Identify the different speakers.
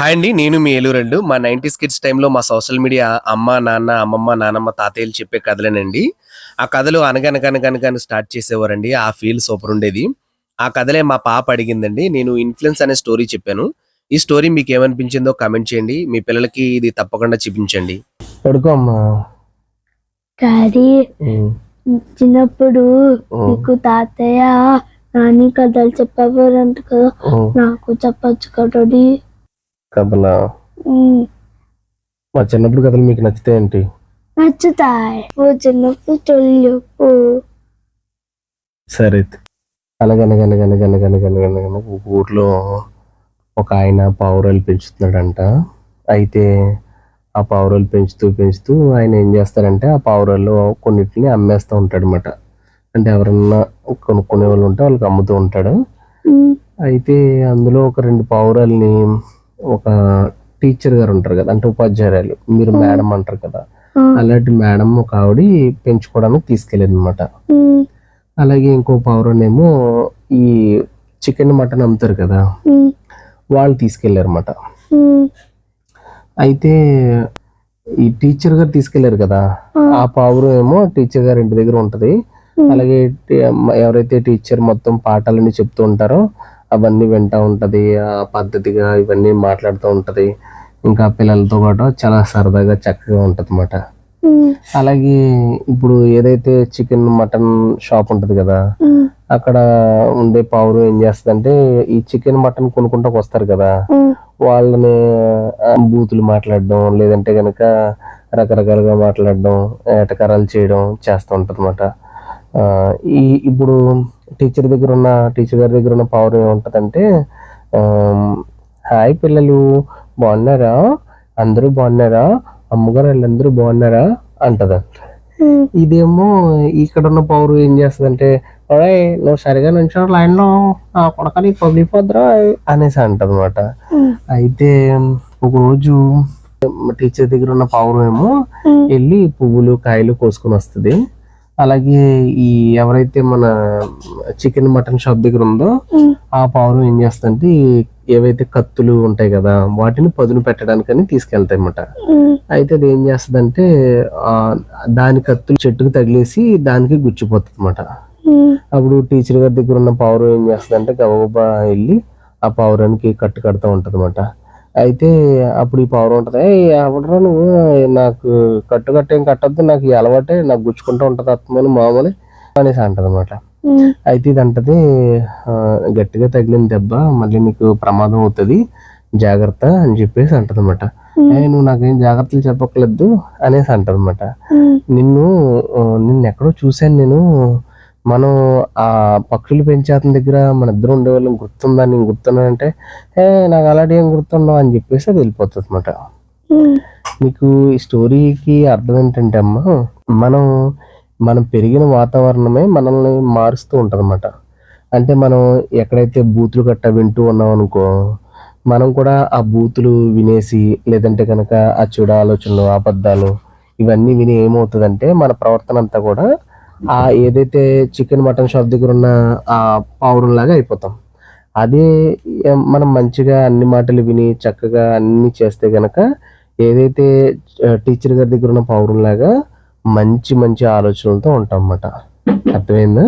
Speaker 1: Hi అండి. నేను మీ ఏలూరండు. మా 90స్ కిడ్స్ టైంలో మా సోషల్ మీడియా అమ్మ, నాన్న, అమ్మమ్మ, నానమ్మ, తాతయ్యలు చెప్పే కథలేనండి. ఆ కథలు అనగనగనగనగని స్టార్ట్ చేసేవారండి. ఆ ఫీల్ సూపరుండేది. ఆ కథలే మా పాప అడిగిందండి. నేను ఇన్‌ఫ్లుయెన్స్ అనే స్టోరీ చెప్పాను. ఈ స్టోరీ మీకేమనిపించిందో కామెంట్ చేయండి. మీ పిల్లలకి ఇది తప్పకుండా చూపించండి.
Speaker 2: పడుకో అమ్మా.
Speaker 3: డాడీ
Speaker 2: ఉమ్,
Speaker 3: చిన్నప్పుడు
Speaker 2: ఉమ్,
Speaker 3: నీకు తాతయ్య నాని కథలు చెప్పేవారంట కదా,
Speaker 2: ఉమ్.
Speaker 3: నాకు చెప్పచ్చు కదడి.
Speaker 2: కథలా? మా చిన్నప్పుడు కథలు మీకు నచ్చుతాయేంటి?
Speaker 3: నచ్చుతాయి. ఓ చిన్నప్పుడు చెప్పు.
Speaker 2: సరే అయితే. అనగనగనగనగనగనగనగనగన ఒక ఊర్లో ఒక ఆయన పావురాలు పెంచుతున్నాడంట. అయితే ఆ పావురాలు పెంచుతూ పెంచుతూ ఆయన ఏం చేస్తారంటే ఆ పావురాల్లో కొన్నిటిని అమ్మేస్తూ ఉంటాడు అనమాట. అంటే ఎవరన్నా కొనుక్కునే వాళ్ళు ఉంటే వాళ్ళకి అమ్ముతూ ఉంటాడు. అయితే అందులో ఒక 2 పావురాల్ని ఒక టీచర్ గారు ఉంటారు కదా, అంటే ఉపాధ్యాయురాలు, మీరు మేడం అంటారు కదా, అలాంటి మేడం ఒక ఆవిడ పెంచుకోవడానికి తీసుకెళ్ళింది అనమాట. అలాగే ఇంకో పావురానేమో ఈ చికెన్ మటన్ అమ్ముతారు కదా, వాళ్ళు తీసుకెళ్లారు అనమాట. అయితే ఈ టీచర్ గారు తీసుకెళ్లారు కదా, ఆ పావురం ఏమో టీచర్ గారు ఇంటి దగ్గర ఉంటది. అలాగే ఎవరైతే టీచర్ మొత్తం పాఠాలన్నీ చెప్తూ ఉంటారో అవన్నీ వింటూ ఉంటది. ఆ పద్ధతిగా ఇవన్నీ మాట్లాడుతూ ఉంటది. ఇంకా పిల్లలతో పాటు చాలా సరదాగా చక్కగా ఉంటది అన్నమాట. అలాగే ఇప్పుడు ఏదైతే చికెన్ మటన్ షాప్ ఉంటది కదా, అక్కడ ఉండే పావురం ఏం చేస్తుందంటే ఈ చికెన్ మటన్ కొనుక్కుంటూ వస్తారు కదా, వాళ్ళని బూతులు మాట్లాడడం, లేదంటే గనక రకరకాలుగా మాట్లాడడం, ఎటకారాలు చేయడం చేస్తూ ఉంటది అన్నమాట. ఇప్పుడు టీచర్ గారి దగ్గర ఉన్న పావురం ఏముంటదంటే, హాయ్ పిల్లలు, బాగున్నారా, అందరూ బాగున్నారా, అమ్మగారు వాళ్ళందరూ బాగున్నారా అంటదంట. ఇదేమో ఇక్కడ ఉన్న పౌరు ఏం చేస్తుందంటే, ఒరే నువ్వు సరిగా నుంచో లైన్ లో ఆ కొడక నీకు పగిలిపోద్దురా అనేసి అంటదన్నమాట. అయితే ఒక రోజు టీచర్ దగ్గర ఉన్న పౌరం ఏమో వెళ్ళి పువ్వులు కాయలు కోసుకొని వస్తుంది. అలాగే ఈ ఎవరైతే మన చికెన్ మటన్ షాప్ దగ్గర ఉందో ఆ పావురం ఏం చేస్తుందంటే ఏవైతే కత్తులు ఉంటాయి కదా వాటిని పదును పెట్టడానికని తీసుకెళ్తాయి అన్నమాట. అయితే అది ఏం చేస్తుందంటే దాని కత్తులు చెట్టుకు తగిలేసి దానికి గుచ్చిపోతుంది అన్నమాట. అప్పుడు టీచర్ గారి దగ్గర ఉన్న పావురం ఏం చేస్తుందంటే గబగబా వెళ్ళి ఆ పావురానికి కట్టు కడతా ఉంటది అన్నమాట. అయితే అప్పుడు ఈ పావురం ఉంటది, ఎవడరా నువ్వు, నాకు కట్టేం కట్టద్దు, నాకు ఈ అలవాటే, నాకు గుచ్చుకుంటూ ఉంటది అత్తమని మామూలు అనేసి అంటది అనమాట. అయితే ఇది అంటది, గట్టిగా తగిలిన దెబ్బ మళ్ళీ నీకు ప్రమాదం అవుతుంది, జాగ్రత్త అని చెప్పేసి అంటది అనమాట. నువ్వు నాకేం జాగ్రత్తలు చెప్పక్కర్లేదు అనేసి అంటది అనమాట. నిన్ను ఎక్కడో చూశాను నేను, మనం ఆ పక్షులు పెంచేతన దగ్గర మన ఇద్దరు ఉండేవాళ్ళం, గుర్తుందా, నేను గుర్తున్నానంటే నాకు అలాంటి ఏం గుర్తుండవు అని చెప్పేసి అది వెళ్ళిపోతుంది అనమాట. మీకు ఈ స్టోరీకి అర్థం ఏంటంటే అమ్మా, మనం పెరిగిన వాతావరణమే మనల్ని మారుస్తూ ఉంటుంది అనమాట. అంటే మనం ఎక్కడైతే బూతులు గట్టా వింటూ ఉన్నాం అనుకో, మనం కూడా ఆ బూతులు వినేసి, లేదంటే కనుక ఆ చెడు ఆలోచనలు, అబద్ధాలు ఇవన్నీ విని ఏమవుతుందంటే మన ప్రవర్తన అంతా కూడా ఆ ఏదైతే చికెన్ మటన్ షాప్ దగ్గర ఉన్న ఆ పావురం లాగా అయిపోతాం. అదే మనం మంచిగా అన్ని మాటలు విని చక్కగా అన్ని చేస్తే గనక ఏదైతే టీచర్ గారి దగ్గర ఉన్న పావురం లాగా మంచి మంచి ఆలోచనలతో ఉంటాం అన్నమాట. అర్థమైందా?